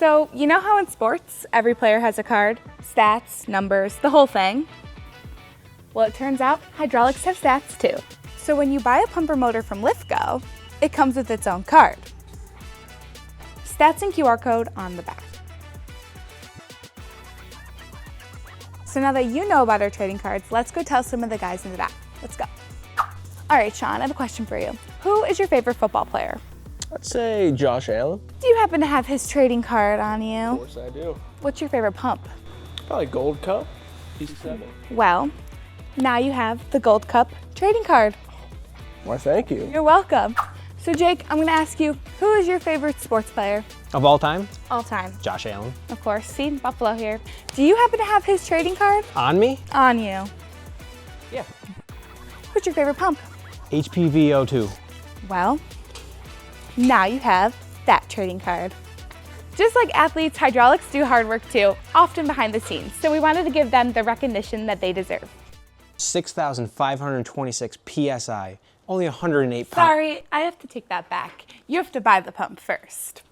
So, you know how in sports, every player has a card? Stats, numbers, the whole thing? Well, it turns out hydraulics have stats too. So when you buy a pumper motor from LIFCO, it comes with its own card. Stats and QR code on the back. So now that you know about our trading cards, let's go tell some of the guys in the back. Let's go. All right, Sean, I have a question for you. Who is your favorite football player? I'd say Josh Allen. Do you happen to have his trading card on you? Of course I do. What's your favorite pump? Probably Gold Cup, P7. Well, now you have the Gold Cup trading card. Why, thank you. You're welcome. So Jake, I'm gonna ask you, who is your favorite sports player? Of all time? All time. Josh Allen. Of course, see, Buffalo here. Do you happen to have his trading card? On me? On you. Yeah. What's your favorite pump? HPV02. Well, now you have that trading card. Just like athletes, hydraulics do hard work too, often behind the scenes. So we wanted to give them the recognition that they deserve. 6,526 PSI, only 108 pounds. Sorry, I have to take that back. You have to buy the pump first.